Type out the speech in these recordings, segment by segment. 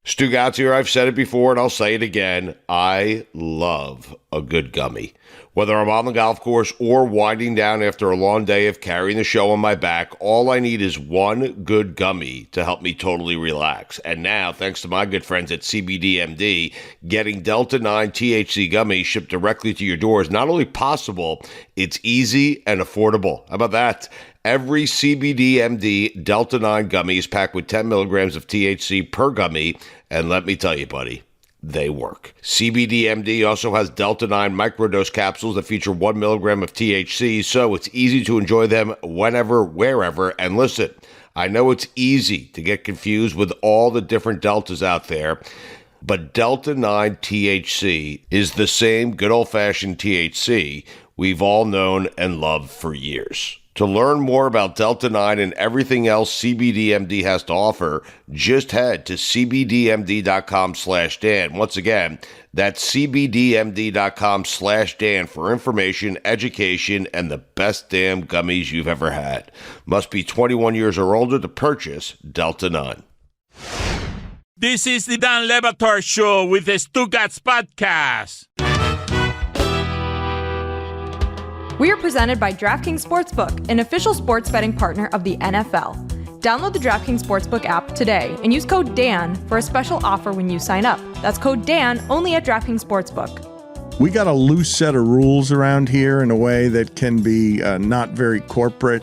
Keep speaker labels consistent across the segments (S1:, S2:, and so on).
S1: Stugotz here. I've said it before and I'll say it again. I love a good gummy. Whether I'm on the golf course or winding down after a long day of carrying the show on my back, all I need is one good gummy to help me totally relax. And now, thanks to my good friends at CBDMD, getting Delta 9 THC gummies shipped directly to your door is not only possible, it's easy and affordable. How about that? Every CBDMD Delta 9 gummy is packed with 10 milligrams of THC per gummy, and let me tell you, buddy, they work. CBDMD also has Delta 9 microdose capsules that feature 1 milligram of THC, so it's easy to enjoy them whenever, wherever. And listen, I know it's easy to get confused with all the different Deltas out there, but Delta 9 THC is the same good old-fashioned THC we've all known and loved for years. To learn more about Delta 9 and everything else CBDMD has to offer, just head to cbdmd.com/Dan. Once again, that's cbdmd.com/Dan for information, education, and the best damn gummies you've ever had. Must be 21 years or older to purchase Delta 9.
S2: This is the Dan Le Batard Show with the Stugotz podcast.
S3: We are presented by DraftKings Sportsbook, an official sports betting partner of the NFL. Download the DraftKings Sportsbook app today and use code DAN for a special offer when you sign up. That's code DAN only at DraftKings Sportsbook.
S4: We got a loose set of rules around here in a way that can be not very corporate.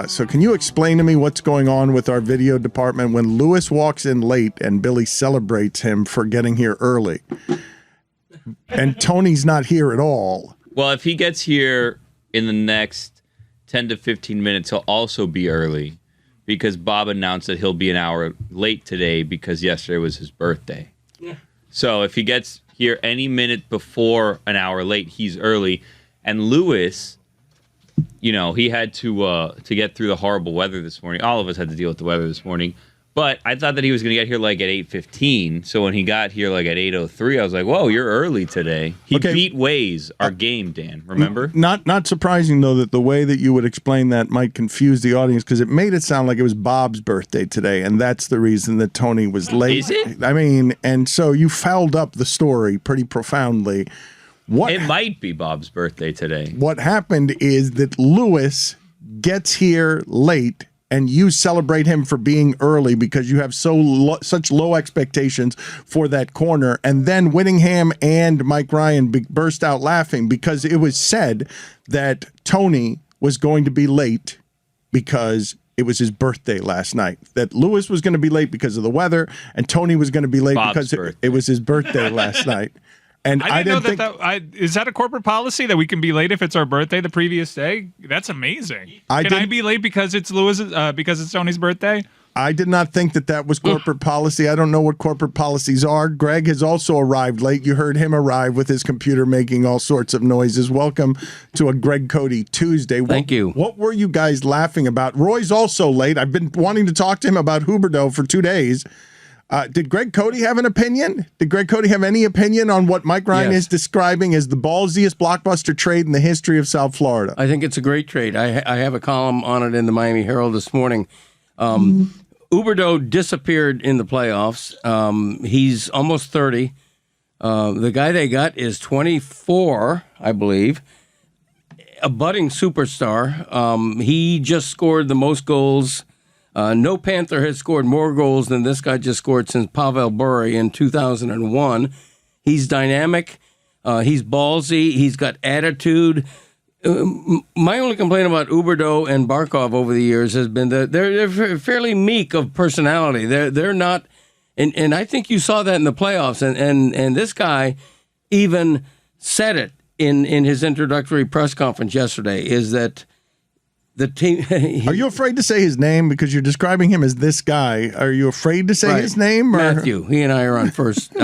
S4: So can you explain to me what's going on with our video department when Lewis walks in late and Billy celebrates him for getting here early? And Tony's not here at all.
S5: Well, if he gets here in the next 10 to 15 minutes, he'll also be early because Bob announced that he'll be an hour late today because yesterday was his birthday. Yeah. So if he gets here any minute before an hour late, he's early. And Lewis, you know, he had to get through the horrible weather this morning. All of us had to deal with the weather this morning. But I thought that he was going to get here like at 8:15. So when he got here like at 8:03, I was like, whoa, you're early today. He beat Waze, our game, Dan. Remember?
S4: Not surprising, though, that the way that you would explain that might confuse the audience because it made it sound like it was Bob's birthday today. And that's the reason that Tony was late.
S5: Is it?
S4: I mean, and so you fouled up the story pretty profoundly.
S5: It might be Bob's birthday today.
S4: What happened is that Lewis gets here late and you celebrate him for being early because you have such low expectations for that corner. And then Whittingham and Mike Ryan burst out laughing because it was said that Tony was going to be late because it was his birthday last night. That Lewis was going to be late because of the weather, and Tony was going to be late because it was his birthday last night. And
S6: I didn't know that is that a corporate policy that we can be late if it's our birthday the previous day? That's amazing. Can I be late because it's because it's Tony's birthday?
S4: I did not think that was corporate policy. I don't know what corporate policies are. Greg has also arrived late. You heard him arrive with his computer making all sorts of noises. Welcome to a Greg Cody Tuesday.
S7: Thank you.
S4: What were you guys laughing about? Roy's also late. I've been wanting to talk to him about Huberdeau for 2 days. Did Greg Cody have an opinion? Did Greg Cody have any opinion on what Mike Ryan is describing as the ballsiest blockbuster trade in the history of South Florida?
S7: I think it's a great trade. I have a column on it in the Miami Herald this morning. Huberdeau disappeared in the playoffs. He's almost 30. The guy they got is 24, I believe. A budding superstar. He just scored the most goals. No Panther has scored more goals than this guy just scored since Pavel Bure in 2001. He's dynamic. He's ballsy. He's got attitude. My only complaint about Huberdeau and Barkov over the years has been that they're fairly meek of personality. They're not, and I think you saw that in the playoffs. And this guy even said it in his introductory press conference yesterday. Is that the team?
S4: Are you afraid to say his name because you're describing him as this guy? Are you afraid to say his name? Or?
S7: Matthew. He and I are on first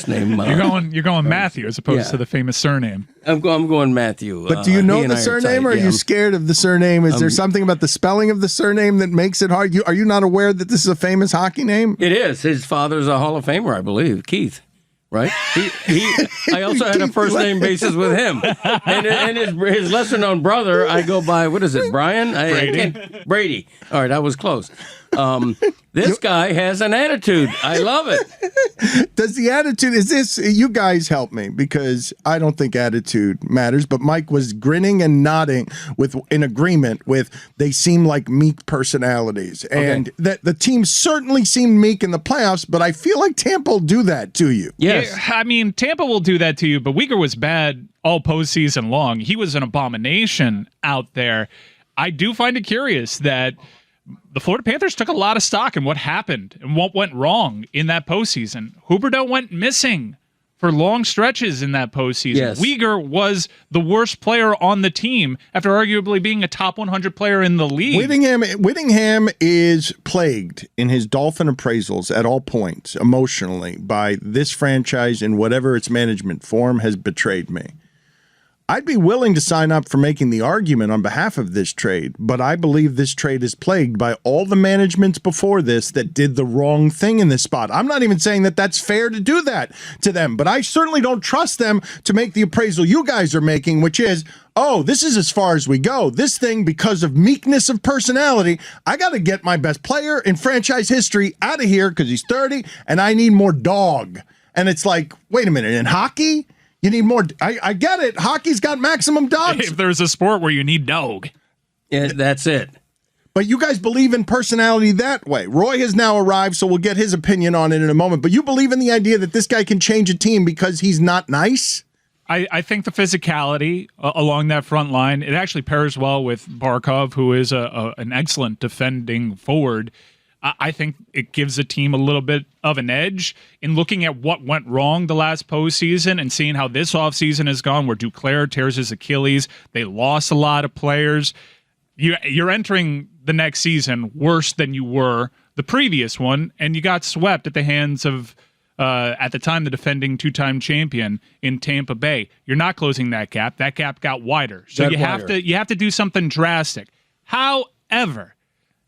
S7: name.
S6: You're going Matthew as opposed to the famous surname.
S7: I'm going Matthew.
S4: But do you know the surname, or are you scared of the surname? Is there something about the spelling of the surname that makes it hard? Are you not aware that this is a famous hockey name?
S7: It is. His father's a Hall of Famer, I believe, Keith. Right. I also had a first name basis with him, and his lesser known brother. I go by, what is it, Brian?
S6: Brady.
S7: Brady. All right, I was close. This guy has an attitude. I love it.
S4: Does the attitude, is this, you guys help me because I don't think attitude matters, but Mike was grinning and nodding in agreement with they seem like meek personalities. And that the team certainly seemed meek in the playoffs, but I feel like Tampa will do that to you.
S7: Yes.
S6: Yeah, I mean, Tampa will do that to you, but Uyghur was bad all postseason long. He was an abomination out there. I do find it curious that the Florida Panthers took a lot of stock in what happened and what went wrong in that postseason. Huberdeau went missing for long stretches in that postseason.
S7: Yes.
S6: Uyghur was the worst player on the team after arguably being a top 100 player in the league.
S4: Whittingham is plagued in his Dolphin appraisals at all points emotionally by this franchise in whatever its management form has betrayed me. I'd be willing to sign up for making the argument on behalf of this trade, but I believe this trade is plagued by all the managements before this that did the wrong thing in this spot. I'm not even saying that that's fair to do that to them, but I certainly don't trust them to make the appraisal you guys are making, which is, oh, this is as far as we go. This thing, because of meekness of personality, I got to get my best player in franchise history out of here because he's 30 and I need more dog. And it's like, wait a minute, in hockey? You need more. I get it. Hockey's got maximum dogs.
S6: If there's a sport where you need dog.
S7: Yeah, that's it.
S4: But you guys believe in personality that way. Roy has now arrived, so we'll get his opinion on it in a moment. But you believe in the idea that this guy can change a team because he's not nice?
S6: I think the physicality along that front line, it actually pairs well with Barkov, who is an excellent defending forward. I think it gives the team a little bit of an edge in looking at what went wrong the last postseason and seeing how this offseason has gone, where Duclair tears his Achilles. They lost a lot of players. You're entering the next season worse than you were the previous one, and you got swept at the hands of, at the time, the defending two-time champion in Tampa Bay. You're not closing that gap. That gap got wider. So you have to do something drastic. However,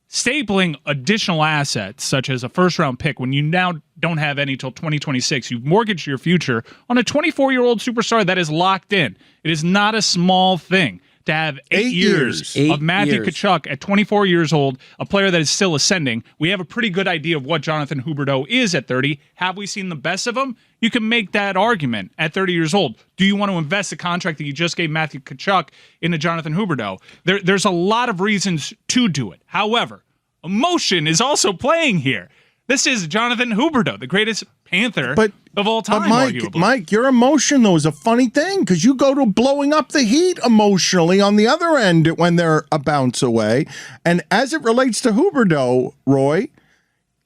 S6: stapling additional assets, such as a first-round pick, when you now don't have any till 2026, you've mortgaged your future on a 24-year-old superstar that is locked in. It is not a small thing to have 8 years of Matthew Tkachuk at 24 years old, a player that is still ascending. We have a pretty good idea of what Jonathan Huberdeau is at 30. Have we seen the best of him? You can make that argument at 30 years old. Do you want to invest the contract that you just gave Matthew Tkachuk into Jonathan Huberdeau? There's a lot of reasons to do it. However, emotion is also playing here. This is Jonathan Huberdeau, the greatest Panther of all time, arguably.
S4: Mike, your emotion, though, is a funny thing because you go to blowing up the Heat emotionally on the other end when they're a bounce away. And as it relates to Huberdeau, Roy,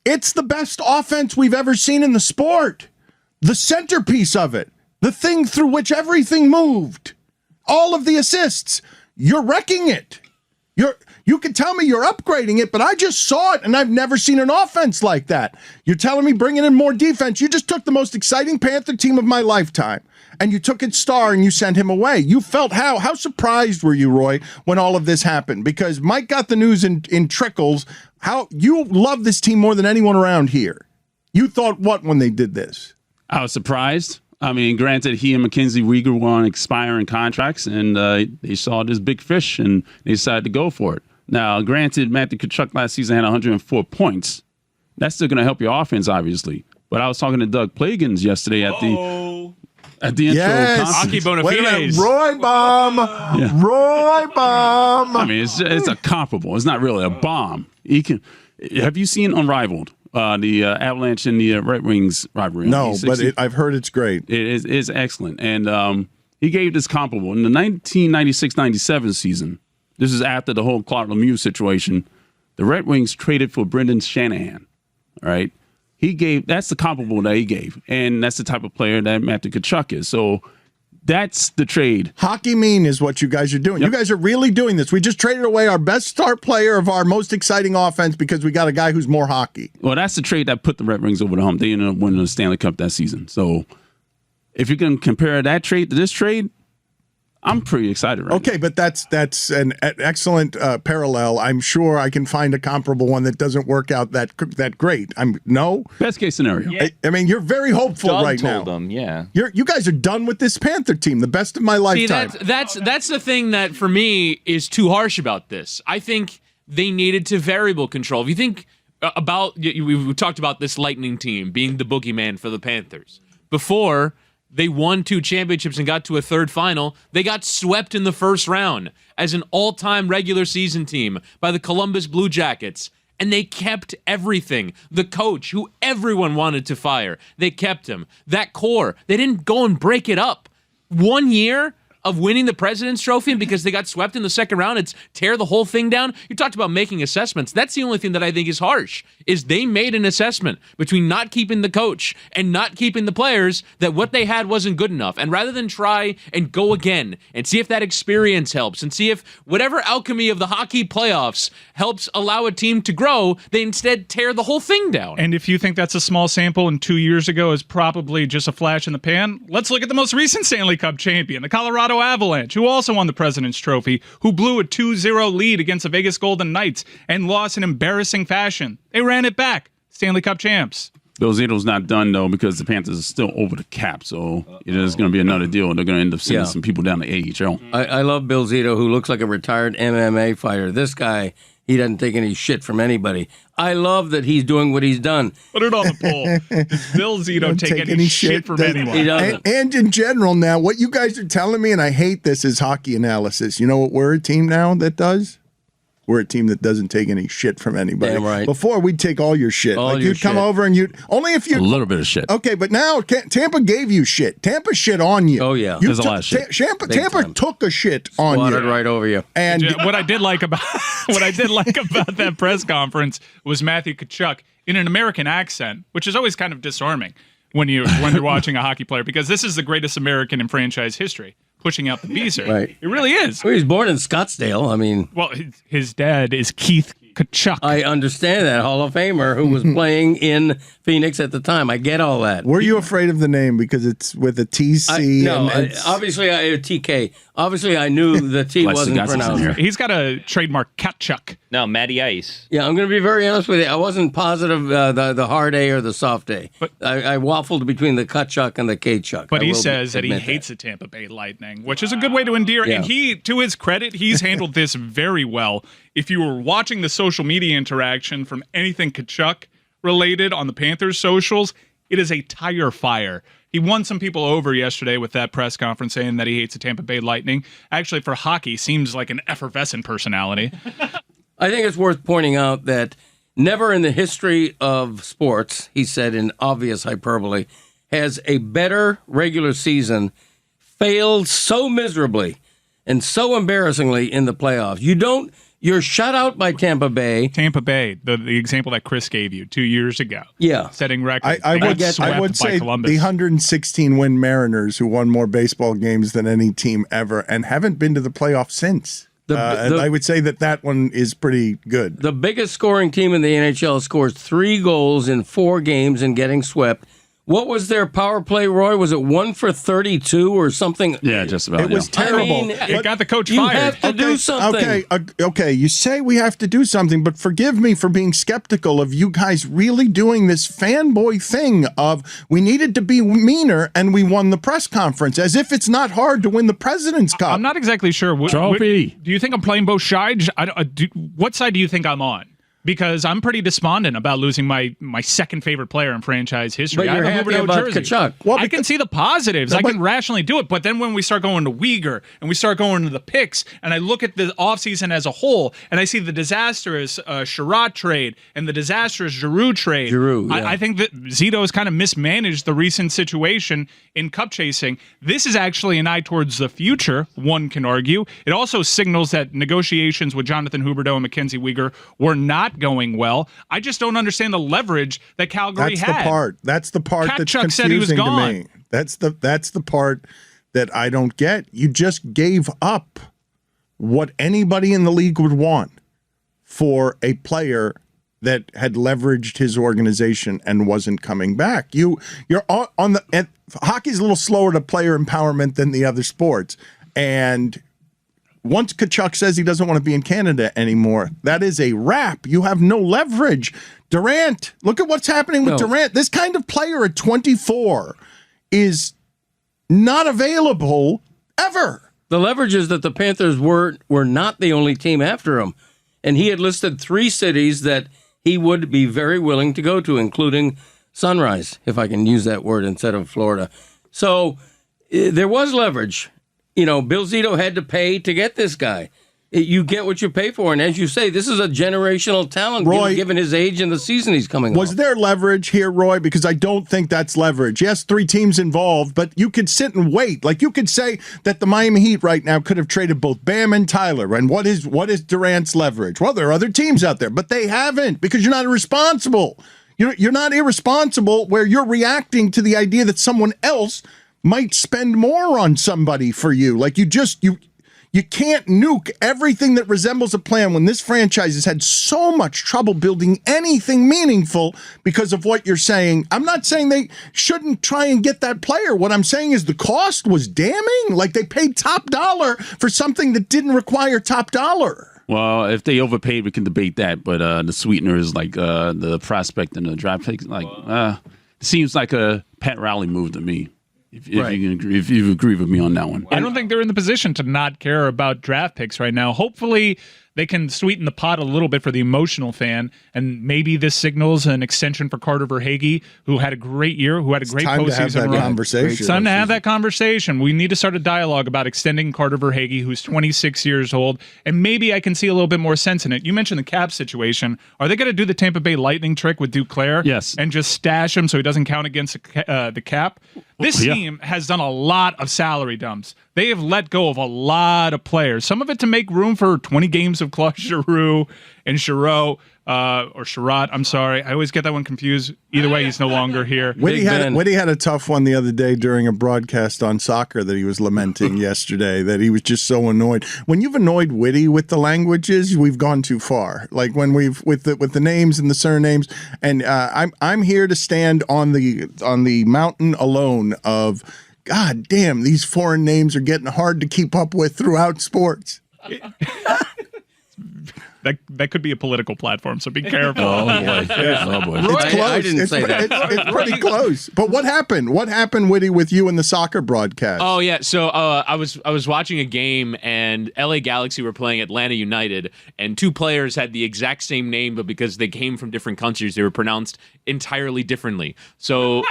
S4: it's the best offense we've ever seen in the sport. The centerpiece of it, the thing through which everything moved, all of the assists, you're wrecking it. You can tell me you're upgrading it, but I just saw it, and I've never seen an offense like that. You're telling me bringing in more defense. You just took the most exciting Panther team of my lifetime, and you took its star and you sent him away. You felt how surprised were you, Roy, when all of this happened? Because Mike got the news in trickles. How you love this team more than anyone around here. You thought what when they did this?
S8: I was surprised. I mean, granted, he and Mackenzie Weegar were on expiring contracts, and they saw this big fish, and they decided to go for it. Now, granted, Matthew Tkachuk last season had 104 points. That's still going to help your offense, obviously. But I was talking to Doug Plagans yesterday at the intro conference.
S6: Hockey bona fides.
S4: Roy bomb. Yeah. Roy bomb.
S8: I mean, it's a comparable. It's not really a bomb. Have you seen Unrivaled? The Avalanche and the Red Wings rivalry.
S4: No, but I've heard it's great.
S8: It is excellent. And he gave this comparable. In the 1996-97 season, this is after the whole Claude Lemieux situation, the Red Wings traded for Brendan Shanahan, all right? That's the comparable that he gave, and that's the type of player that Matthew Tkachuk is. So that's the trade.
S4: Hockey mean is what you guys are doing. Yep. You guys are really doing this. We just traded away our best star player of our most exciting offense because we got a guy who's more hockey.
S8: Well, that's the trade that put the Red Wings over the hump. They ended up winning the Stanley Cup that season. So if you're going to compare that trade to this trade, I'm pretty excited right now.
S4: Okay, but that's an excellent parallel. I'm sure I can find a comparable one that doesn't work out that great. No?
S8: Best case scenario.
S4: Yeah. I mean, you're very hopeful
S9: Doug
S4: right
S9: told
S4: now.
S9: them, yeah.
S4: You guys are done with this Panther team, the best of my lifetime.
S10: See, that's the thing that, for me, is too harsh about this. I think they needed to variable control. If you think
S9: we've talked about this Lightning team being the boogeyman for the Panthers. Before they won 2 championships and got to a third final, they got swept in the first round as an all-time regular season team by the Columbus Blue Jackets. And they kept everything. The coach, who everyone wanted to fire, they kept him. That core, they didn't go and break it up. 1 year of winning the President's Trophy, and because they got swept in the second round, it's tear the whole thing down. You talked about making assessments. That's the only thing that I think is harsh, is they made an assessment between not keeping the coach and not keeping the players that what they had wasn't good enough. And rather than try and go again and see if that experience helps and see if whatever alchemy of the hockey playoffs helps allow a team to grow, they instead tear the whole thing down.
S6: And if you think that's a small sample and 2 years ago is probably just a flash in the pan, let's look at the most recent Stanley Cup champion, the Colorado Avalanche, who also won the President's Trophy, who blew a 2-0 lead against the Vegas Golden Knights and lost in embarrassing fashion. They ran it back. Stanley Cup champs.
S8: Bill Zito's not done, though, because the Panthers are still over the cap, so there's going to be another deal. They're going to end up sending some people down to AHL.
S7: I love Bill Zito, who looks like a retired MMA fighter. This guy, he doesn't take any shit from anybody. I love that he's doing what he's done.
S6: Put it on the poll. Does Bill Zito take any shit from anyone?
S7: He doesn't.
S4: And in general now, what you guys are telling me, and I hate this, is hockey analysis. You know what we're a team now that does? We're a team that doesn't take any shit from anybody.
S7: Damn right.
S4: Before, we'd take all your shit.
S7: All
S4: like
S7: your
S4: you'd come
S7: shit.
S4: over and you'd only if you
S8: A little bit of shit.
S4: Okay, but now Tampa gave you shit. Tampa shit on you.
S7: Oh, yeah.
S8: There's a lot of shit.
S4: Tampa
S7: time.
S4: took a shit on
S7: Watered
S4: you.
S7: right over you.
S4: And
S6: What I did like about that press conference was Matthew Tkachuk in an American accent, which is always kind of disarming when you're watching a hockey player, because this is the greatest American in franchise history, pushing out the Beezer.
S7: Right.
S6: It really is.
S7: Well, he was born in Scottsdale. I mean,
S6: Well, his dad is Keith Tkachuk.
S7: I understand that. Hall of Famer who was playing in Phoenix at the time. I get all that.
S4: were you afraid of the name because it's with a TC?
S7: Obviously, TK. Obviously, I knew the T
S8: Like
S7: wasn't
S8: Stugotz is in
S7: pronounced.
S8: here.
S6: He's got a trademark Tkachuk.
S5: No, Matty Ice.
S7: Yeah, I'm going to be very honest with you. I wasn't positive the hard A or the soft A.
S6: But-
S7: I waffled between the Kachuk and the K-Chuck.
S6: But
S7: I
S6: he
S7: will
S6: says that he
S7: admit
S6: hates the Tampa Bay Lightning, which is a good way to endear.
S7: Yeah.
S6: And he, to his credit, he's handled this very well. If you were watching the social media interaction from anything Tkachuk related on the Panthers socials, it is a tire fire. He won some people over yesterday with that press conference saying that he hates the Tampa Bay Lightning. Actually, for hockey, seems like an effervescent personality.
S7: I think it's worth pointing out that never in the history of sports, he said in obvious hyperbole, has a better regular season failed so miserably and so embarrassingly in the playoffs. You're shut out by Tampa Bay.
S6: Tampa Bay, the example that Chris gave you 2 years ago.
S7: Yeah.
S6: Setting records.
S4: I
S6: They
S4: would,
S6: got swept
S4: I would
S6: by
S4: say
S6: Columbus.
S4: the 116 win Mariners, who won more baseball games than any team ever and haven't been to the playoffs since. And I would say that one is pretty good.
S7: The biggest scoring team in the NHL scores 3 goals in 4 games and getting swept. What was their power play, Roy? Was it 1 for 32 or something?
S8: Yeah, just about.
S4: It was terrible.
S7: I mean,
S6: It got the coach
S7: you
S6: fired.
S7: have to do something.
S4: Okay. You say we have to do something, but forgive me for being skeptical of you guys really doing this fanboy thing of we needed to be meaner and we won the press conference, as if it's not hard to win the President's Cup.
S6: I'm not exactly sure.
S8: Trophy.
S6: Do you think I'm playing both sides? What side do you think I'm on? Because I'm pretty despondent about losing my second favorite player in franchise history.
S7: But you're
S6: I have a
S7: happy
S6: Huberdeau
S7: about
S6: jersey.
S7: Tkachuk.
S4: Well,
S6: I can see the positives. I can rationally do it. But then when we start going to Uyghur and we start going to the picks, and I look at the offseason as a whole, and I see the disastrous Sherrod trade and the disastrous Giroux trade, I think that Zito has kind of mismanaged the recent situation in cup chasing. This is actually an eye towards the future, one can argue. It also signals that negotiations with Jonathan Huberdeau and Mackenzie Weegar were not going well. I just don't understand the leverage that Calgary had.
S4: That's the part that's
S6: Tkachuk said he was
S4: confusing to
S6: gone.
S4: me. That's the part that I don't get. You just gave up what anybody in the league would want for a player that had leveraged his organization and wasn't coming back. You're on the and hockey's a little slower to player empowerment than the other sports. And once Tkachuk says he doesn't want to be in Canada anymore, that is a wrap. You have no leverage. Durant, look at what's happening with Durant. This kind of player at 24 is not available ever.
S7: The leverage is that the Panthers were not the only team after him. And he had listed 3 cities that he would be very willing to go to, including Sunrise, if I can use that word instead of Florida. So there was leverage. Bill Zito had to pay to get this guy. You get what you pay for. And as you say, this is a generational talent,
S4: Roy,
S7: given his age and the season he's coming off.
S4: Was there leverage here, Roy? Because I don't think that's leverage. Yes, 3 teams involved, but you could sit and wait. Like, you could say that the Miami Heat right now could have traded both Bam and Tyler. And what is Durant's leverage? Well, there are other teams out there, but they haven't, because you're not irresponsible. You're not irresponsible where you're reacting to the idea that someone else might spend more on somebody for you. Like, you can't nuke everything that resembles a plan when this franchise has had so much trouble building anything meaningful because of what you're saying. I'm not saying they shouldn't try and get that player. What I'm saying is the cost was damning. Like, they paid top dollar for something that didn't require top dollar.
S8: Well, if they overpaid, we can debate that. But the sweetener is like the prospect and the draft pick. Like, it seems like a Pat Riley move to me. If you agree with me on that one.
S6: I don't think they're in the position to not care about draft picks right now. Hopefully, they can sweeten the pot a little bit for the emotional fan, and maybe this signals an extension for Carter Verhaeghe, who had a great year, who had a great postseason run.
S4: It's time to have that conversation.
S6: It's time to have that conversation. We need to start a dialogue about extending Carter Verhaeghe, who's 26 years old, and maybe I can see a little bit more sense in it. You mentioned the cap situation. Are they going to do the Tampa Bay Lightning trick with Duclair?
S8: Yes.
S6: And just stash him so he doesn't count against the cap? This team has done a lot of salary dumps. They have let go of a lot of players. Some of it to make room for 20 games of Claude Giroux and Giroux, or Sherratt. I'm sorry. I always get that one confused. Either way, he's no longer here.
S4: Whitty had a tough one the other day during a broadcast on soccer that he was lamenting yesterday, that he was just so annoyed. When you've annoyed Whitty with the languages, we've gone too far. Like when we've with the names and the surnames, and I'm here to stand on the mountain alone of, God damn, these foreign names are getting hard to keep up with throughout sports.
S6: That could be a political platform, so be careful.
S8: Oh boy! Oh boy!
S4: It's close.
S7: I didn't say that.
S4: It's pretty close. But what happened? What happened, Whitty, with you in the soccer broadcast?
S9: Oh yeah, so I was watching a game, and LA Galaxy were playing Atlanta United, and 2 players had the exact same name, but because they came from different countries, they were pronounced entirely differently. So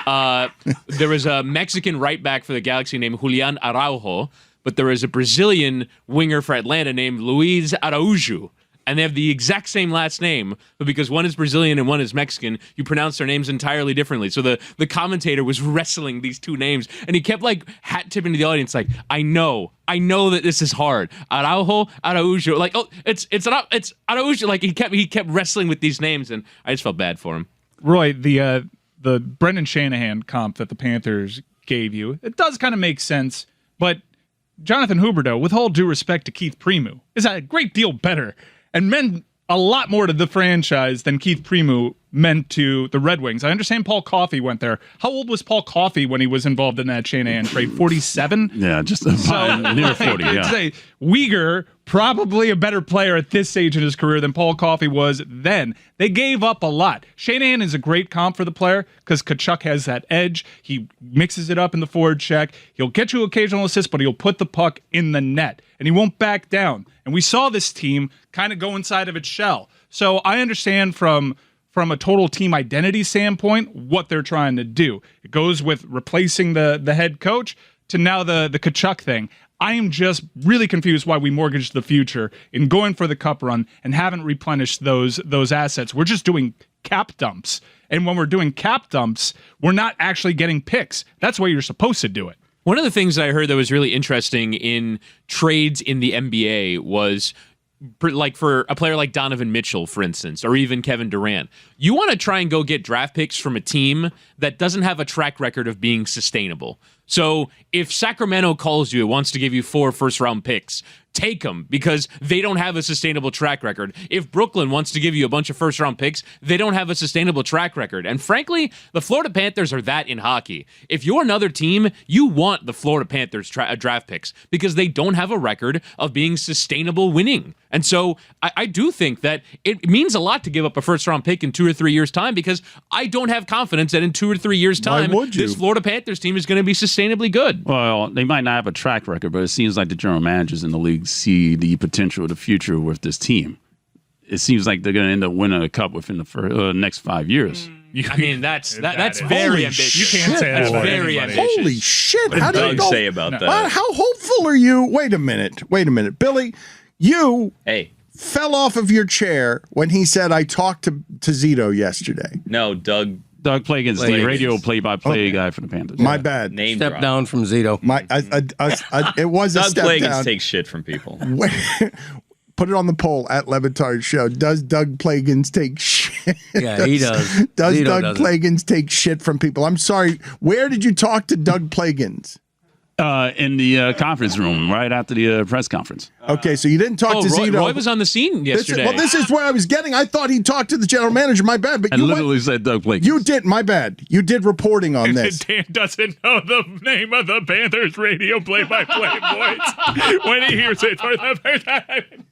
S9: there was a Mexican right back for the Galaxy named Julian Araujo, but there was a Brazilian winger for Atlanta named Luiz Araújo. And they have the exact same last name, but because one is Brazilian and one is Mexican, you pronounce their names entirely differently. So the commentator was wrestling these 2 names, and he kept like hat tipping to the audience, like, I know that this is hard. Araújo, like, oh, it's Araújo. Like he kept wrestling with these names, and I just felt bad for him.
S6: Roy, the Brendan Shanahan comp that the Panthers gave you, it does kind of make sense, but Jonathan Huberdeau, with all due respect to Keith Primeau, is a great deal better and meant a lot more to the franchise than Keith Primeau meant to the Red Wings. I understand Paul Coffey went there. How old was Paul Coffey when he was involved in that Shanahan trade? 47?
S8: Yeah, just near 40, yeah.
S6: I'd say Uyghur, probably a better player at this stage in his career than Paul Coffey was then. They gave up a lot. Shanahan is a great comp for the player because Tkachuk has that edge. He mixes it up in the forward check. He'll get you occasional assists, but he'll put the puck in the net, and he won't back down. And we saw this team kind of go inside of its shell. So I understand from a total team identity standpoint what they're trying to do. It goes with replacing the head coach to now the Tkachuk thing. I am just really confused why we mortgaged the future in going for the cup run and haven't replenished those assets. We're just doing cap dumps. And when we're doing cap dumps, we're not actually getting picks. That's why you're supposed to do it.
S9: One of the things I heard that was really interesting in trades in the NBA was, like, for a player like Donovan Mitchell, for instance, or even Kevin Durant, you want to try and go get draft picks from a team that doesn't have a track record of being sustainable. So if Sacramento calls you, it wants to give you 4 first-round picks, take them because they don't have a sustainable track record. If Brooklyn wants to give you a bunch of first-round picks, they don't have a sustainable track record. And frankly, the Florida Panthers are that in hockey. If you're another team, you want the Florida Panthers draft picks because they don't have a record of being sustainable winning. And so I do think that it means a lot to give up a first-round pick in 2 or 3 years' time because I don't have confidence that in 2 or 3 years' time, this Florida Panthers team is going to be sustainably good.
S8: Well, they might not have a track record, but it seems like the general managers in the league see the potential of the future with this team. it seems like they're going to end up winning a cup within the next 5 years.
S9: I mean, that's very ambitious.
S6: You can't say that.
S9: That's very ambitious.
S4: Holy shit!
S5: What
S4: How
S5: did
S4: do you
S5: Doug
S4: know?
S5: say about that?
S4: How hopeful are you? Wait a minute, Billy. You
S5: Hey,
S4: fell off of your chair when he said, "I talked to Zito yesterday."
S5: no, Doug.
S8: Doug Plagens, the radio play-by-play guy for the Panthers.
S4: My bad.
S5: Name
S7: Step
S5: drop.
S7: down from Zito.
S4: It was a
S5: Doug
S4: step
S5: Plagens
S4: down.
S5: takes shit from people.
S4: Put it on the poll at Le Batard Show. Does Doug Plagens take shit?
S7: Yeah, he does.
S4: Does
S7: Zito
S4: Doug
S7: doesn't.
S4: Plagens take shit from people? I'm sorry. Where did you talk to Doug Plagens?
S8: In the conference room, right after the press conference.
S4: Okay, so you didn't talk to
S9: Roy,
S4: Zito.
S9: Roy was on the scene yesterday.
S4: This is where I was getting. I thought he talked to the general manager. My bad, but
S8: And
S4: you
S8: literally said Doug Plagens.
S4: You did. My bad. You did reporting on this.
S6: Dan doesn't know the name of the Panthers radio play-by-play voice when he hears it for the first time.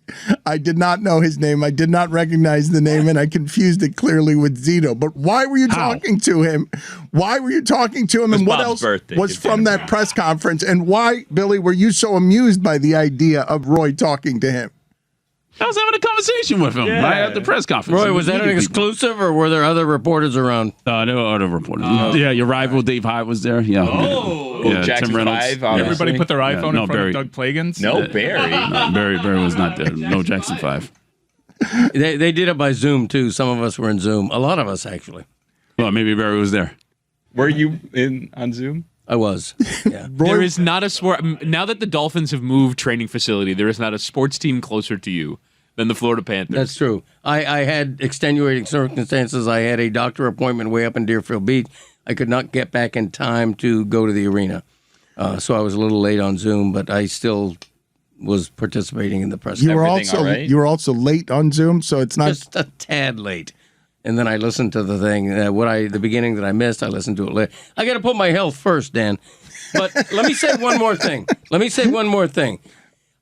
S4: I did not know his name. I did not recognize the name, and I confused it clearly with Zito. But why were you talking to him? Why were you talking to him? And what
S5: Bob's
S4: else
S5: birthday.
S4: was from that press conference? And why, Billy, were you so amused by the idea of Roy talking to him?
S8: I was having a conversation with him right at the press conference.
S7: Roy, was that an
S8: Meeting people.
S7: exclusive, or were there other reporters around?
S8: There were other reporters. Yeah, your rival Dave Hyde was there. Yeah. Yeah,
S5: Jackson
S8: Tim Reynolds.
S5: 5, obviously.
S6: Everybody put their iPhone
S8: no,
S6: in front
S8: Barry.
S6: of Doug Plagens.
S5: No, Barry.
S8: No, Barry was not there. No Jackson 5.
S7: They did it by Zoom, too. Some of us were in Zoom. A lot of us, actually.
S8: Well, maybe Barry was there.
S5: Were you on Zoom?
S7: I was. Yeah.
S9: There is not a sport. Now that the Dolphins have moved training facility, there is not a sports team closer to you than the Florida Panthers.
S7: That's true. I had extenuating circumstances. I had a doctor appointment way up in Deerfield Beach. I could not get back in time to go to the arena. So I was a little late on Zoom, but I still was participating in the press
S4: You were
S7: conference.
S5: all right?
S4: you were also late on Zoom, so it's not.
S7: Just a tad late. And then I listened to the thing. The beginning that I missed, I listened to it later. I got to put my health first, Dan. But let me say one more thing.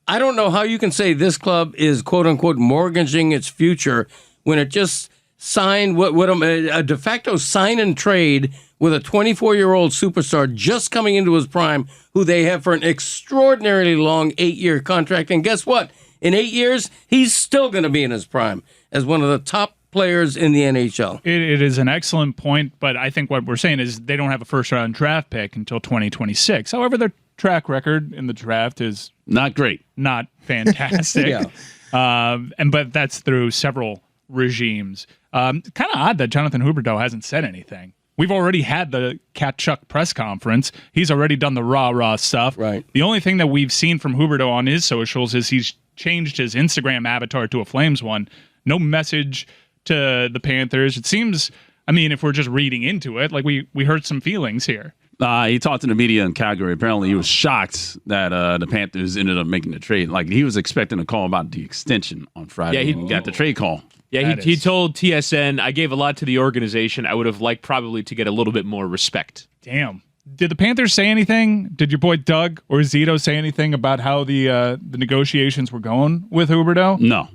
S7: I don't know how you can say this club is "quote unquote" mortgaging its future when it just signed a de facto sign and trade with a 24-year-old superstar just coming into his prime, who they have for an extraordinarily long 8-year contract. And guess what? In 8 years, he's still going to be in his prime as one of the top players in the NHL.
S6: It is an excellent point, but I think what we're saying is they don't have a first-round draft pick until 2026. However, their track record in the draft is
S8: Not great.
S6: not fantastic.
S7: Yeah.
S6: But that's through several regimes. Kind of odd that Jonathan Huberdeau hasn't said anything. We've already had the Tkachuk press conference. He's already done the rah-rah stuff.
S7: Right.
S6: The only thing that we've seen from Huberdeau on his socials is he's changed his Instagram avatar to a Flames one. No message to the Panthers. It seems, I mean, if we're just reading into it, like we hurt some feelings here.
S8: He talked to the media in Calgary. Apparently, he was shocked that the Panthers ended up making the trade. Like, he was expecting a call about the extension on Friday.
S9: Yeah, he
S8: and got the trade call.
S9: Yeah, he told TSN, I gave a lot to the organization. I would have liked probably to get a little bit more respect.
S6: Damn. Did the Panthers say anything? Did your boy Doug or Zito say anything about how the negotiations were going with Huberdeau?
S8: No,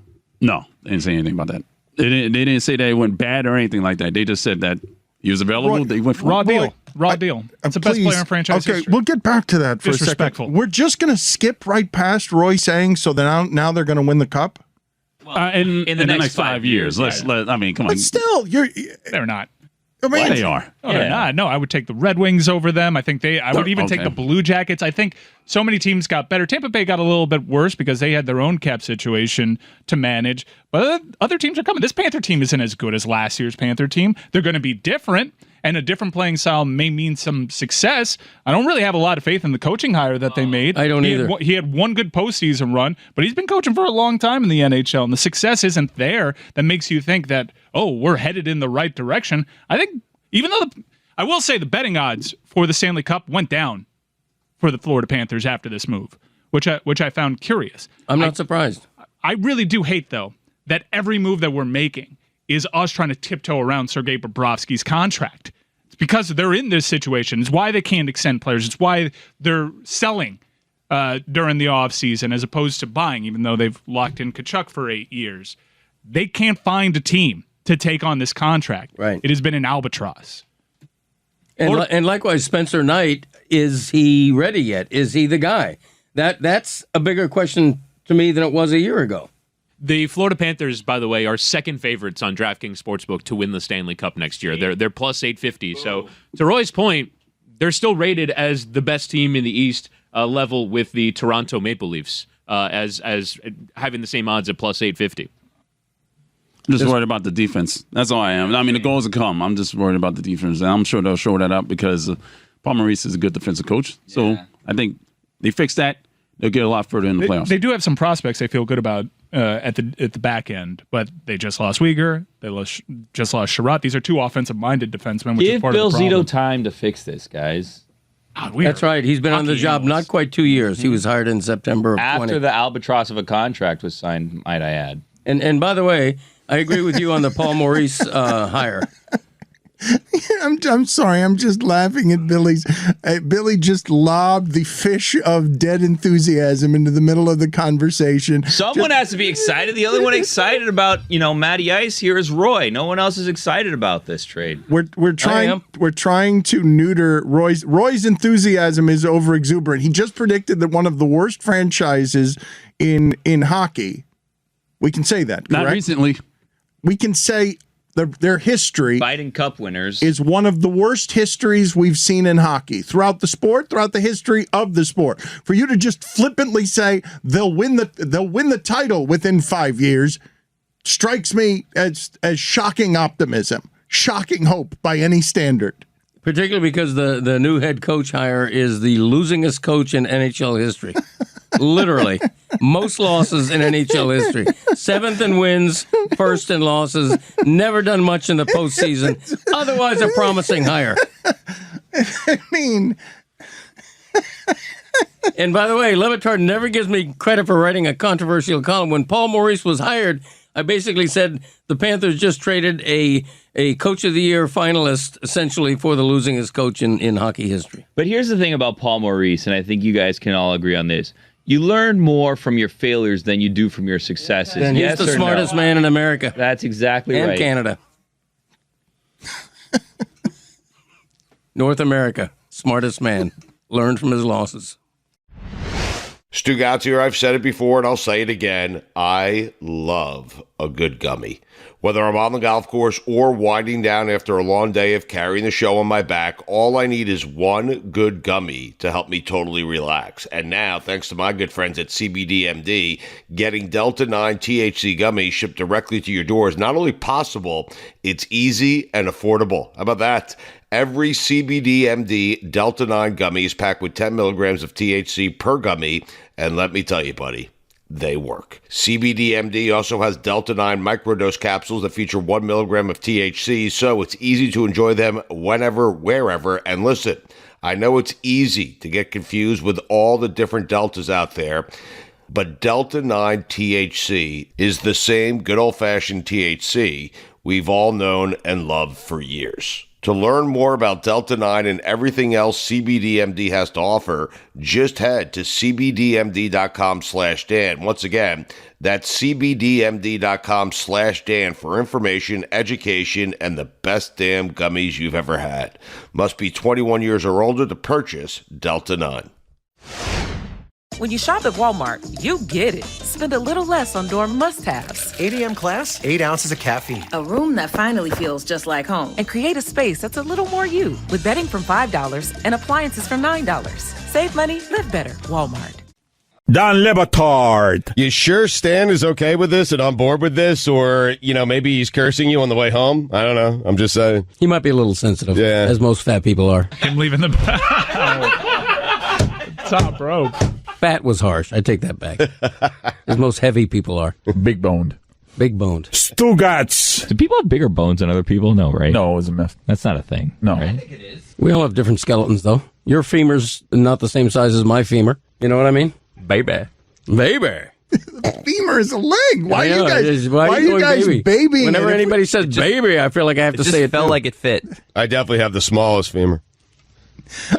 S8: they didn't say anything about that. They didn't say that it went bad or anything like that. They just said that he was available. They went for
S6: Raw
S8: it.
S6: deal. Raw deal. It's the best
S4: Please.
S6: player in franchise
S4: Okay,
S6: history.
S4: we'll get back to that for a
S6: Disrespectful.
S4: second. We're just going to skip right past Roy saying, so now they're going to win the cup?
S8: In the next 5 years. Come on.
S4: But still,
S6: They're not.
S4: I mean,
S8: They are.
S6: Oh, they're not. No, I would take the Red Wings over them. I think I would even take
S8: Okay.
S6: the Blue Jackets. I think so many teams got better. Tampa Bay got a little bit worse because they had their own cap situation to manage. But other teams are coming. This Panther team isn't as good as last year's Panther team. They're going to be different, and a different playing style may mean some success. I don't really have a lot of faith in the coaching hire that they made.
S7: I don't either.
S6: He had one good postseason run, but he's been coaching for a long time in the NHL, and the success isn't there that makes you think that, oh, we're headed in the right direction. I think even though I will say the betting odds for the Stanley Cup went down for the Florida Panthers after this move, which I found curious.
S7: I'm not surprised.
S6: I really do hate, though, that every move that we're making is us trying to tiptoe around Sergei Bobrovsky's contract. It's because they're in this situation. It's why they can't extend players. It's why they're selling during the offseason as opposed to buying, even though they've locked in Tkachuk for 8 years. They can't find a team to take on this contract.
S7: Right.
S6: It has been an albatross.
S7: And likewise, Spencer Knight, is he ready yet? Is he the guy? That's a bigger question to me than it was a year ago.
S9: The Florida Panthers, by the way, are second favorites on DraftKings Sportsbook to win the Stanley Cup next year. They're plus 850. So to Roy's point, they're still rated as the best team in the East, level with the Toronto Maple Leafs, as having the same odds at plus 850.
S8: I'm just worried about the defense. That's all I am. I mean, the goals will come. I'm just worried about the defense, and I'm sure they'll show that up because Paul Maurice is a good defensive coach. So I think they fix that. They'll get a lot further in the playoffs.
S6: They do have some prospects they feel good about at the back end, but they just lost Uyghur. They just lost Sherratt. These are two offensive-minded defensemen, which is part
S5: Bill
S6: of the problem.
S5: Zito time to fix this, guys.
S7: That's right. He's been on the job not quite 2 years. He was hired in September of 20.
S5: After the albatross of a contract was signed, might I add.
S7: And by the way, I agree with you on the Paul Maurice hire.
S4: I'm sorry. I'm just laughing at Billy's. Billy just lobbed the fish of dead enthusiasm into the middle of the conversation.
S5: Someone has to be excited. The only one excited about, Matty Ice here is Roy. No one else is excited about this trade.
S4: We're trying to neuter Roy's enthusiasm is over exuberant. He just predicted that one of the worst franchises in hockey. We can say that, correct?
S8: Not recently.
S4: We can say their history,
S5: Biden Cup winners,
S4: is one of the worst histories we've seen in hockey throughout the sport, throughout the history of the sport. For you to just flippantly say they'll win the title within 5 years strikes me as shocking optimism, shocking hope by any standard.
S7: Particularly because the new head coach hire is the losingest coach in NHL history. Literally. Most losses in NHL history. 7th in wins, 1st in losses. Never done much in the postseason. Otherwise, a promising hire.
S4: I mean...
S7: And by the way, Le Batard never gives me credit for writing a controversial column. When Paul Maurice was hired, I basically said the Panthers just traded a Coach of the Year finalist, essentially, for the losingest coach in hockey history.
S5: But here's the thing about Paul Maurice, and I think you guys can all agree on this. You learn more from your failures than you do from your successes.
S7: And he's the smartest man in America.
S5: That's exactly right.
S7: And Canada. North America, smartest man. Learned from his losses.
S1: Stugotz here. I've said it before and I'll say it again. I love a good gummy. Whether I'm on the golf course or winding down after a long day of carrying the show on my back, all I need is one good gummy to help me totally relax. And now, thanks to my good friends at CBDMD, getting Delta 9 THC gummies shipped directly to your door is not only possible, it's easy and affordable. How about that? Every CBDMD Delta 9 gummy is packed with 10 milligrams of THC per gummy, and let me tell you, buddy, they work. CBDMD also has Delta 9 microdose capsules that feature 1 milligram of THC, so it's easy to enjoy them whenever, wherever. And listen, I know it's easy to get confused with all the different Deltas out there, but Delta 9 THC is the same good old-fashioned THC we've all known and loved for years. To learn more about Delta 9 and everything else CBDMD has to offer, just head to cbdmd.com/Dan. Once again, that's cbdmd.com/Dan for information, education, and the best damn gummies you've ever had. Must be 21 years or older to purchase Delta 9.
S10: When you shop at Walmart, you get it. Spend a little less on dorm must-haves.
S11: 8 a.m. class, 8 ounces of caffeine.
S12: A room that finally feels just like home.
S10: And create a space that's a little more you. With bedding from $5 and appliances from $9. Save money, live better. Walmart.
S2: Dan Le Batard.
S1: You sure Stan is okay with this and on board with this? Or, maybe he's cursing you on the way home? I don't know. I'm just saying.
S7: He might be a little sensitive, as most fat people are.
S6: Him leaving the top rope.
S7: Fat was harsh. I take that back. As most heavy people are.
S2: Big boned.
S7: Big boned.
S2: Stugotz.
S13: Do people have bigger bones than other people? No, right?
S2: No, it was a myth.
S13: That's not a thing.
S2: No.
S13: Right?
S2: I
S13: think it is.
S7: We all have different skeletons, though. Your femur's not the same size as my femur. You know what I mean?
S2: Baby.
S7: Baby.
S4: Femur is a leg. Why
S7: I know,
S4: are you guys babying?
S7: Whenever anybody says baby, I feel like I have to say it.
S13: Felt like it fit.
S1: I definitely have the smallest femur.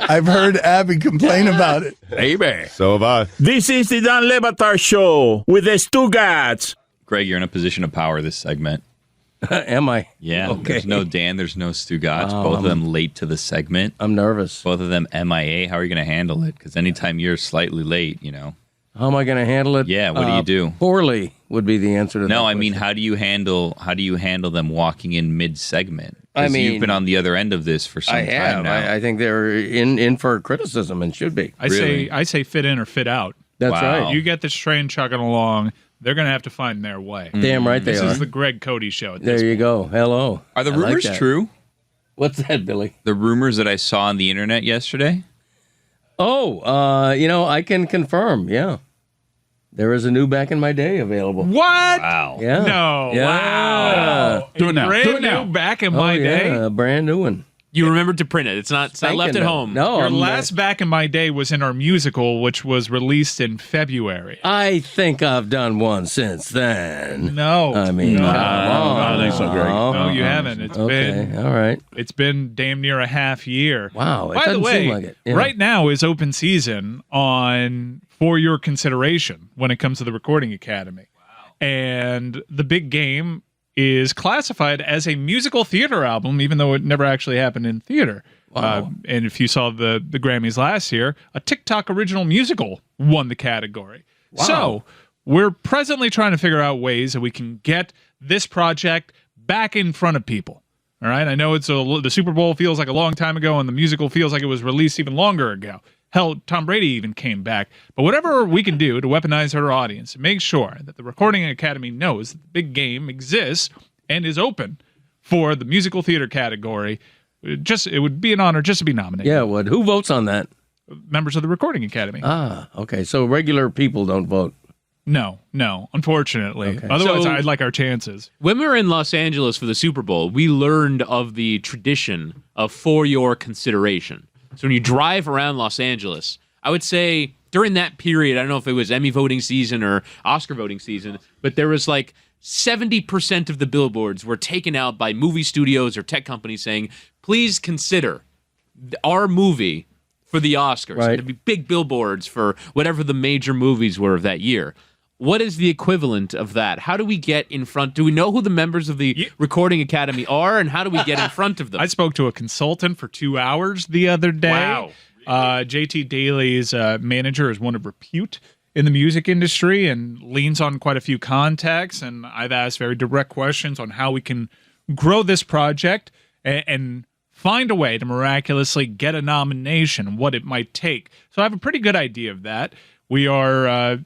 S4: I've heard Abby complain about it.
S7: Baby.
S1: So have I.
S2: This is the Dan Le Batard Show with the Stugotz.
S5: Greg, you're in a position of power this segment.
S7: Am I?
S5: Yeah.
S7: Okay.
S5: There's no Dan. There's no Stugotz. Both of them late to the segment.
S7: I'm nervous.
S5: Both of them MIA. How are you going to handle it? Because anytime you're slightly late,
S7: How am I going to handle it?
S5: Yeah, what do you do?
S7: Poorly would be the answer to that.
S5: No, I
S7: question.
S5: mean, how do you handle them walking in mid-segment?
S7: I mean,
S5: you've been on the other end of this for some
S7: I have.
S5: time now.
S7: I think they're in for criticism and should be.
S6: I say fit in or fit out.
S7: That's
S5: Wow.
S7: right.
S6: You get this train chugging along, they're going to have to find their way.
S7: Damn right they
S6: This
S7: are.
S6: is the Greg Cody show. At
S7: There
S6: this
S7: you
S6: point.
S7: go. Hello.
S5: Are the
S7: I like
S5: rumors
S7: that.
S5: true?
S7: What's that, Billy?
S5: The rumors that I saw on the internet yesterday?
S7: Oh, I can confirm. Yeah. There is a new Back in My Day available.
S6: What?
S5: Wow.
S7: Yeah.
S6: No.
S7: Yeah.
S6: Wow.
S8: Do it now.
S6: Brand
S8: Do it now.
S6: new Back in
S7: Oh,
S6: my
S7: yeah,
S6: day.
S7: a brand new one.
S9: You remembered to print it. It's not left at home.
S7: No.
S6: Your
S7: I'm-
S6: last Back in My Day was in our musical, which was released in February.
S7: I think I've done one since then.
S6: No.
S7: I mean,
S6: no.
S7: come on.
S8: I don't think so, Greg.
S6: No, you haven't.
S7: Okay, all right.
S6: It's been damn near a half year.
S7: Wow, it
S6: By the
S7: doesn't
S6: way,
S7: seem like it. Yeah.
S6: right now is open season on For Your Consideration when it comes to the Recording Academy. Wow. And the big game is classified as a musical theater album, even though it never actually happened in theater.
S7: Wow.
S6: And if you saw the Grammys last year, a TikTok original musical won the category.
S7: Wow.
S6: So we're presently trying to figure out ways that we can get this project back in front of people. All right. I know the Super Bowl feels like a long time ago, and the musical feels like it was released even longer ago. Hell, Tom Brady even came back. But whatever we can do to weaponize our audience, make sure that the Recording Academy knows that the big game exists and is open for the musical theater category. It would be an honor just to be nominated.
S7: Yeah, what? Who votes on that?
S6: Members of the Recording Academy.
S7: Ah, okay. So regular people don't vote.
S6: No, unfortunately.
S7: Okay.
S6: Otherwise,
S9: So-
S6: I'd like our chances.
S9: When we were in Los Angeles for the Super Bowl, we learned of the tradition of For Your Consideration. So when you drive around Los Angeles, I would say during that period, I don't know if it was Emmy voting season or Oscar voting season, but there was like 70% of the billboards were taken out by movie studios or tech companies saying, please consider our movie for the Oscars.
S7: Right.
S9: There'd be big billboards for whatever the major movies were of that year. What is the equivalent of that? How do we get in front? Do we know who the members of the Recording Academy are, and how do we get in front of them?
S6: I spoke to a consultant for 2 hours the other day.
S9: Wow.
S6: JT Daly's manager is one of repute in the music industry and leans on quite a few contacts. And I've asked very direct questions on how we can grow this project and find a way to miraculously get a nomination and what it might take. So I have a pretty good idea of that. We are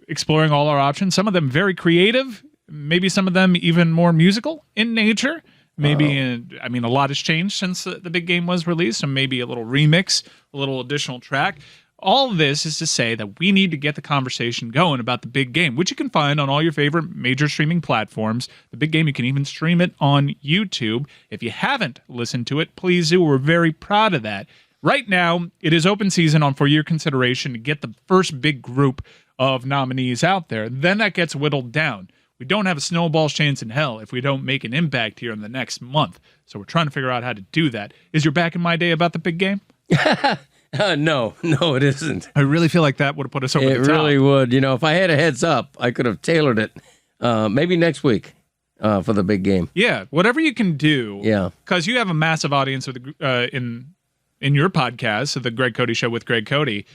S6: exploring all our options, some of them very creative, maybe some of them even more musical in nature. Maybe, a lot has changed since the big game was released, so maybe a little remix, a little additional track. All of this is to say that we need to get the conversation going about the big game, which you can find on all your favorite major streaming platforms. The big game, you can even stream it on YouTube. If you haven't listened to it, please do. We're very proud of that. Right now, it is open season on For Your Consideration to get the first big group of nominees out there. Then that gets whittled down. We don't have a snowball's chance in hell if we don't make an impact here in the next month. So we're trying to figure out how to do that. Is your Back in My Day about the big game?
S7: No, it isn't.
S6: I really feel like that would have put us over
S7: It
S6: the top.
S7: really would. If I had a heads up, I could have tailored it. Maybe next week for the big game.
S6: Yeah, whatever you can do.
S7: Yeah.
S6: Because you have a massive audience of in your podcast, so the Greg Cody Show with Greg Cody.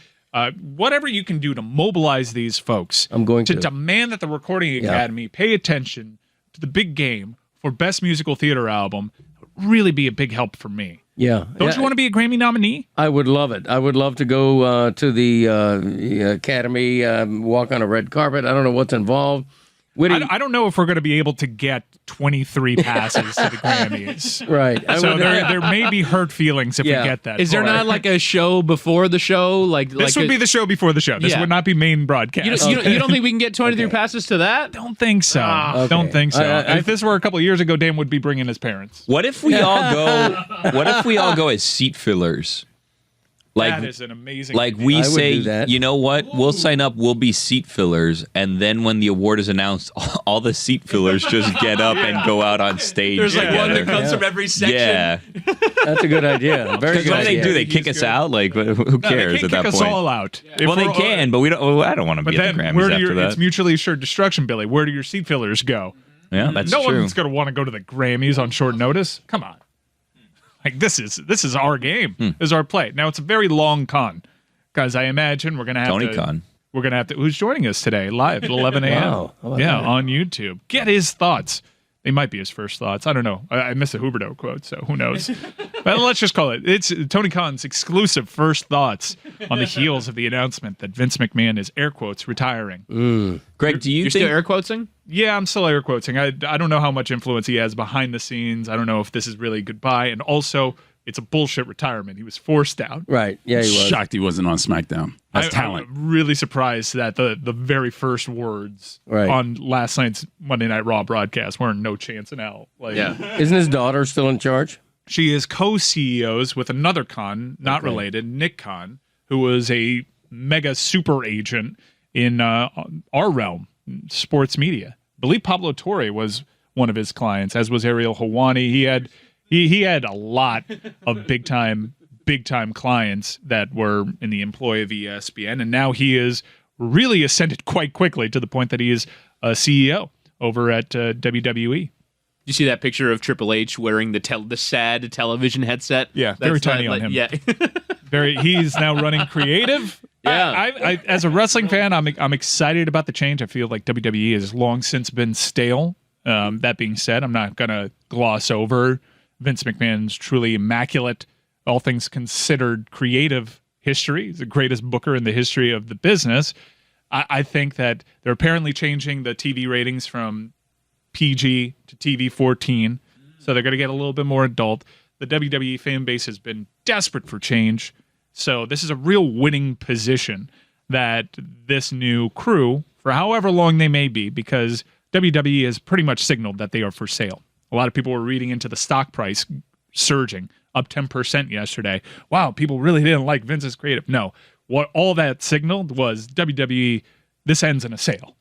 S6: Whatever you can do to mobilize these folks.
S7: I'm going to
S6: demand that the Recording Academy pay attention to the big game for Best Musical Theater Album would really be a big help for me.
S7: Yeah.
S6: Don't you want to be a Grammy nominee?
S7: I would love it. I would love to go to the Academy, walk on a red carpet. I don't know what's involved.
S6: I don't know if we're going to be able to get 23 passes to the Grammys.
S7: Right.
S6: So there may be hurt feelings if we get that.
S9: Is there not like a show before the show?
S6: This would be the show before the show. This would not be main broadcast.
S9: You don't think we can get 23 passes to that?
S6: Don't think so.
S7: Okay.
S6: Don't think so.
S7: If
S6: this were a couple of years ago, Dan would be bringing his parents.
S5: What if we all go? What if we all go as seat fillers?
S6: That is an amazing
S5: Like
S6: idea.
S5: we
S7: I would
S5: say,
S7: do that.
S5: you know what? We'll sign up. We'll be seat fillers, and then when the award is announced, all the seat fillers just get up and go out on stage.
S9: There's like one that
S5: together.
S9: comes from every section.
S5: Yeah,
S7: That's a good idea. Very
S5: because
S7: good
S5: what do they
S7: idea.
S5: do? They kick us out? Like who
S6: No,
S5: cares
S6: they
S5: at
S6: can't
S5: that
S6: kick us
S5: point?
S6: all out. If
S5: Well, they
S6: we're-
S5: can, but we don't. Well, I don't want to
S6: But
S5: be at the
S6: then,
S5: Grammys after that.
S6: it's mutually assured destruction, Billy. Where do your seat fillers go?
S5: Yeah, that's
S6: no
S5: true.
S6: one's going to want to go to the Grammys on short notice. Come on. Like this is our game. This is our play. Now it's a very long con because I imagine we're going to have
S5: Tony
S6: to
S5: Khan.
S6: we're going to have to, who's joining us today live at 11 a.m.
S7: Wow. How about that?
S6: On YouTube. Get his thoughts. They might be his first thoughts. I don't know. I missed a Huberdeau quote, so who knows? But let's just call it. It's Tony Khan's exclusive first thoughts on the heels of the announcement that Vince McMahon is, air quotes, retiring.
S13: Greg, do you
S9: You're
S13: think
S9: still air quoting?
S6: Yeah, I'm still air quoting. I don't know how much influence he has behind the scenes. I don't know if this is really goodbye. And also, it's a bullshit retirement. He was forced out.
S7: Right. Yeah, he was.
S8: Shocked he wasn't on SmackDown. That's talent.
S6: I'm really surprised that the very first words on last night's Monday Night Raw broadcast weren't no chance in hell. Like,
S7: Isn't his daughter still in charge?
S6: she is co-CEOs with another Khan, not related, Nick Khan, who was a mega super agent in our realm, sports media. I believe Pablo Torre was one of his clients, as was Ariel Helwani. He had a lot of big time clients that were in the employ of ESPN, and now he is really ascended quite quickly to the point that he is a CEO over at WWE.
S9: You see that picture of Triple H wearing the sad television headset?
S6: Yeah, very tiny on him.
S9: Yeah.
S6: He's now running creative.
S9: Yeah.
S6: I as a wrestling fan, I'm excited about the change. I feel like WWE has long since been stale. That being said, I'm not going to gloss over Vince McMahon's truly immaculate, all things considered, creative history. He's the greatest booker in the history of the business. I think that they're apparently changing the TV ratings from PG to TV 14, so they're going to get a little bit more adult. The WWE fan base has been desperate for change, so this is a real winning position that this new crew, for however long they may be, because WWE has pretty much signaled that they are for sale. A lot of people were reading into the stock price surging, up 10% yesterday. Wow, people really didn't like Vince's creative. No, what all that signaled was WWE, this ends in a sale.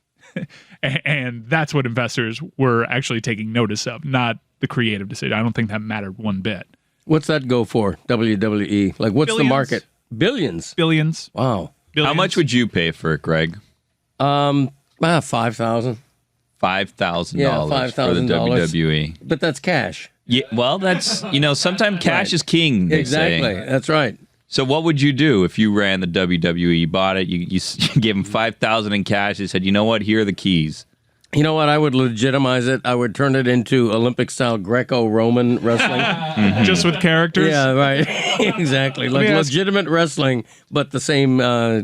S6: And that's what investors were actually taking notice of, not the creative decision. I don't think that mattered one bit.
S7: What's that go for, WWE? Like, what's the market? Billions.
S6: Billions.
S7: Wow.
S6: Billions.
S13: How much would you pay for it, Greg?
S7: $5,000.
S13: $5,000
S7: $5,000
S13: for the WWE.
S7: But that's cash.
S13: Yeah, well, that's, sometimes cash is king, they
S7: Exactly.
S13: say.
S7: That's right.
S13: So what would you do if you ran the WWE? You bought it, you gave them $5,000 in cash, you said, you know what, here are the keys.
S7: You know what? I would legitimize it. I would turn it into Olympic-style Greco-Roman wrestling.
S6: Just with characters?
S7: Yeah, right. Exactly. Like legitimate wrestling, but the same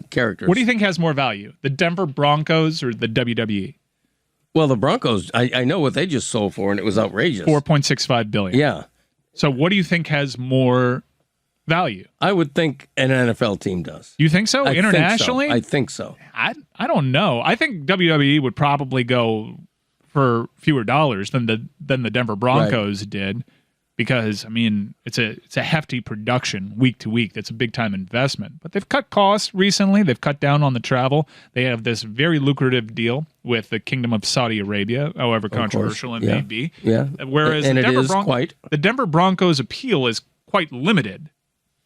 S7: characters.
S6: What do you think has more value, the Denver Broncos or the WWE?
S7: Well, the Broncos, I know what they just sold for, and it was outrageous.
S6: $4.65 billion.
S7: Yeah.
S6: So what do you think has more value?
S7: I would think an NFL team does.
S6: You think so? Internationally?
S7: I think so.
S6: I don't know. I think WWE would probably go for fewer dollars than the Denver Broncos did, because it's a hefty production week to week. That's a big time investment. But they've cut costs recently. They've cut down on the travel. They have this very lucrative deal with the Kingdom of Saudi Arabia, however controversial it may be.
S7: Yeah.
S6: Whereas
S7: and
S6: the Denver Broncos appeal is quite limited.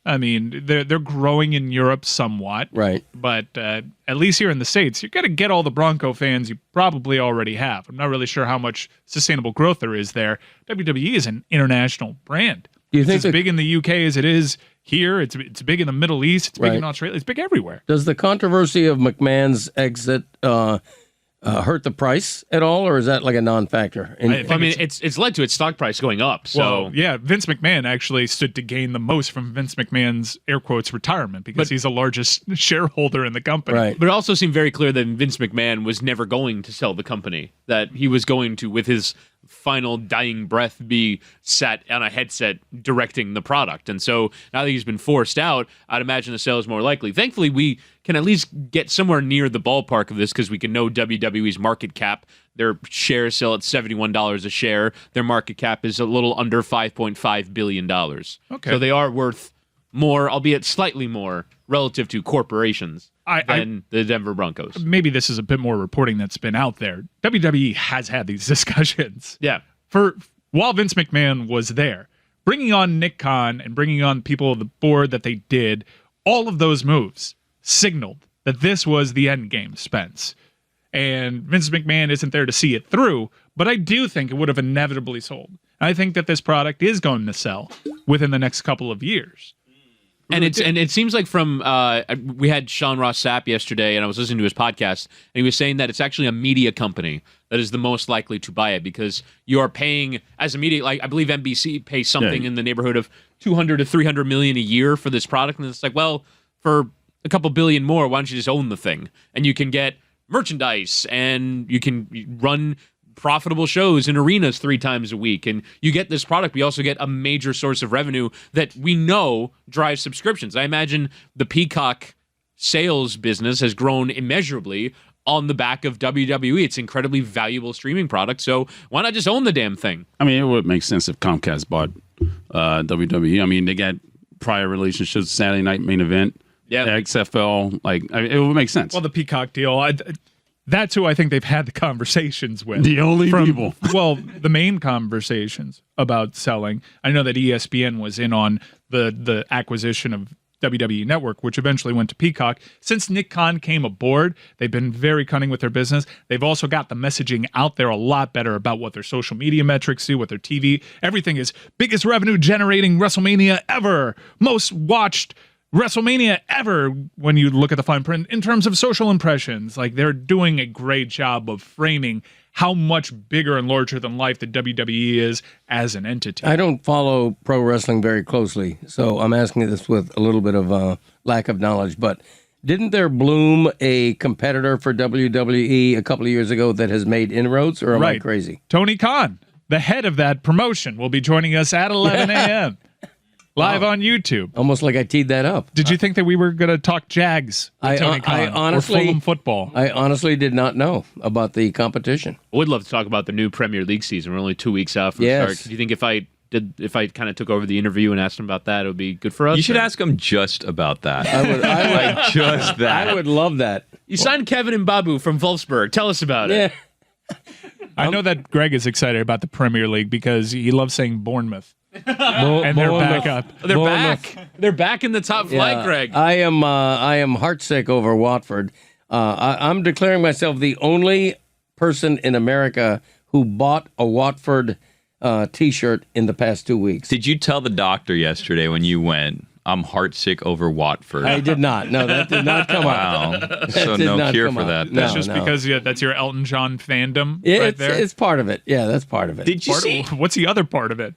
S6: I mean, they're growing in Europe somewhat,
S7: right?
S6: But at least here in the States, you're going to get all the Bronco fans you probably already have. I'm not really sure how much sustainable growth there is there. WWE is an international brand.
S7: Do you
S6: it's
S7: think
S6: as big in the UK as it is here. It's big in the Middle East. It's big in Australia. It's big everywhere.
S7: Does the controversy of McMahon's exit hurt the price at all, or is that like a non-factor?
S9: It's led to its stock price going up. So
S6: well, yeah, Vince McMahon actually stood to gain the most from Vince McMahon's air quotes retirement, because he's the largest shareholder in the company.
S7: Right.
S9: But it also seemed very clear that Vince McMahon was never going to sell the company, that he was going to, with his final dying breath, be sat on a headset directing the product. And so now that he's been forced out, I'd imagine the sale is more likely. Thankfully, we can at least get somewhere near the ballpark of this, because we can know WWE's market cap. Their shares sell at $71 a share. Their market cap is a little under $5.5 billion. Okay. So they are worth more, albeit slightly more, relative to corporations than the Denver Broncos.
S6: Maybe this is a bit more reporting that's been out there. WWE has had these discussions.
S9: Yeah.
S6: While Vince McMahon was there, bringing on Nick Khan and bringing on people of the board that they did, all of those moves signaled that this was the end game, Spence. And Vince McMahon isn't there to see it through, but I do think it would have inevitably sold. I think that this product is going to sell within the next couple of years.
S9: And it seems like from we had Sean Ross Sapp yesterday, and I was listening to his podcast, and he was saying that it's actually a media company that is the most likely to buy it because you are paying as a media, like I believe NBC pays something in the neighborhood of 200 to 300 million a year for this product, and it's like, well, for a couple billion more, why don't you just own the thing? And you can get merchandise, and you can run profitable shows in arenas 3 times a week, and you get this product. We also get a major source of revenue that we know drives subscriptions. I imagine the Peacock sales business has grown immeasurably on the back of WWE. It's an incredibly valuable streaming product, so why not just own the damn thing?
S8: I mean, it would make sense if Comcast bought WWE. I mean, they got prior relationships, Saturday Night Main Event, XFL. It would make sense.
S6: Well, the Peacock deal, that's who I think they've had the conversations with.
S8: The only people.
S6: Well, the main conversations about selling. I know that ESPN was in on the acquisition of WWE Network, which eventually went to Peacock. Since Nick Khan came aboard, they've been very cunning with their business. They've also got the messaging out there a lot better about what their social media metrics do, what their TV. Everything is biggest revenue generating WrestleMania ever, most watched WrestleMania ever when you look at the fine print in terms of social impressions. Like, they're doing a great job of framing how much bigger and larger than life the WWE is as an entity.
S7: I don't follow pro wrestling very closely, so I'm asking this with a little bit of lack of knowledge, but didn't there bloom a competitor for WWE a couple of years ago that has made inroads, or am I crazy?
S6: Tony Khan, the head of that promotion, will be joining us at 11 a.m. Live on YouTube.
S7: Almost like I teed that up.
S6: Did you think that we were going to talk Jags with Tony Khan or Fulham football?
S7: I honestly did not know about the competition.
S9: I would love to talk about the new Premier League season. We're only 2 weeks out from start. Do you think if I kind of took over the interview and asked him about that, it would be good for us?
S13: You should ask him just about that.
S7: I would
S13: like just that.
S7: I would love that.
S9: You signed Kevin and Babu from Wolfsburg. Tell us about it.
S6: I know that Greg is excited about the Premier League because he loves saying Bournemouth. And they're back up.
S9: They're back. They're back in the top flight, Greg.
S7: I am heartsick over Watford. I'm declaring myself the only person in America who bought a Watford T-shirt in the past 2 weeks.
S13: Did you tell the doctor yesterday when you went, I'm heartsick over Watford?
S7: I did not. No, that did not come
S13: out. So no cure for that.
S6: That's just because that's your Elton John fandom right there?
S7: It's part of it. Yeah, that's part of it.
S13: Did you see?
S6: What's the other part of it?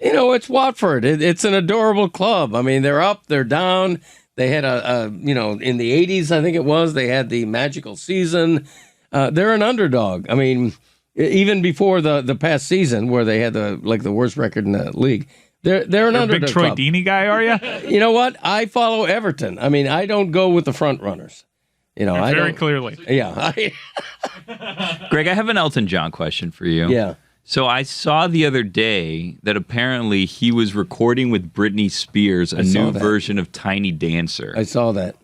S7: You know, it's Watford. It's an adorable club. I mean, they're up, they're down. They had in the 80s, I think it was, they had the magical season. They're an underdog. I mean, even before the past season where they had the worst record in the league, they're an underdog.
S6: A big Troy
S7: club.
S6: Deeney guy, are you?
S7: You know what? I follow Everton. I mean, I don't go with the front runners. You know,
S6: very clearly.
S7: Yeah.
S13: Greg, I have an Elton John question for you.
S7: Yeah.
S13: So I saw the other day that apparently he was recording with Britney Spears a new version of Tiny Dancer.
S7: I saw that.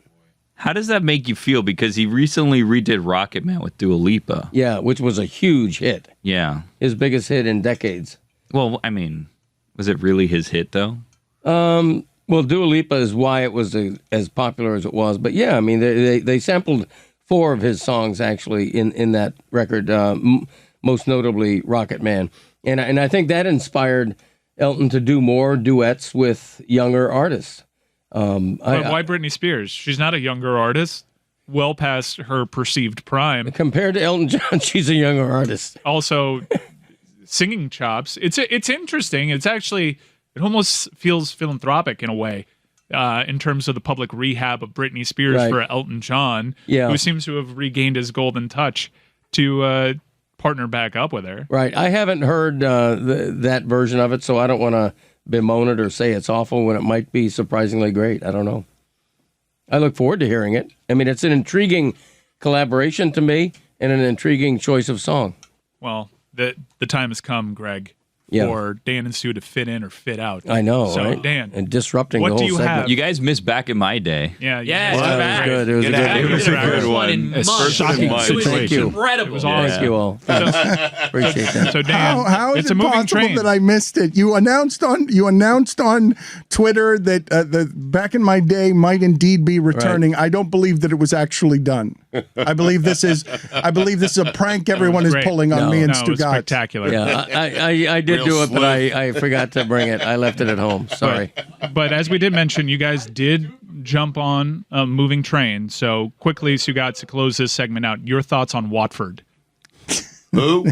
S13: How does that make you feel? Because he recently redid Rocket Man with Dua Lipa.
S7: Yeah, which was a huge hit.
S13: Yeah.
S7: His biggest hit in decades.
S13: Well, I mean, was it really his hit, though?
S7: Well, Dua Lipa is why it was as popular as it was. But yeah, I mean, they sampled 4 of his songs, actually, in that record, most notably Rocket Man. And I think that inspired Elton to do more duets with younger artists.
S6: Why Britney Spears? She's not a younger artist. Well past her perceived prime.
S7: Compared to Elton John, she's a younger artist.
S6: Also, singing chops. It's interesting. It's actually, it almost feels philanthropic in a way, in terms of the public rehab of Britney Spears for Elton John, who seems to have regained his golden touch to partner back up with her.
S7: Right. I haven't heard that version of it, so I don't want to bemoan it or say it's awful when it might be surprisingly great. I don't know. I look forward to hearing it. I mean, it's an intriguing collaboration to me and an intriguing choice of song.
S6: Well, the time has come, Greg, for Dan and Stu to fit in or fit out.
S7: I know,
S6: so,
S7: right?
S6: Dan,
S7: and disrupting the whole segment.
S6: Have?
S13: You guys missed Back in My Day.
S6: Yeah,
S7: it was good. It was a good
S9: one.
S6: Shocking
S7: Thank you.
S9: Incredible.
S6: It was awesome.
S7: Thank you all. Appreciate that.
S6: So Dan,
S4: how is
S6: it's
S4: it
S6: a moving
S4: possible
S6: train.
S4: that I missed it? You announced on Twitter that the Back in My Day might indeed be returning.
S7: Right.
S4: I don't believe that it was actually done. I believe this is a prank everyone is
S6: Great.
S4: pulling on me and
S6: it was
S4: Stugotz.
S6: spectacular.
S7: Yeah, I did
S1: Real
S7: do it,
S1: sleuth.
S7: but I forgot to bring it. I left it at home. Sorry.
S6: But as we did mention, you guys did jump on a moving train. So quickly, Stugotz, to close this segment out, your thoughts on Watford?
S1: Who?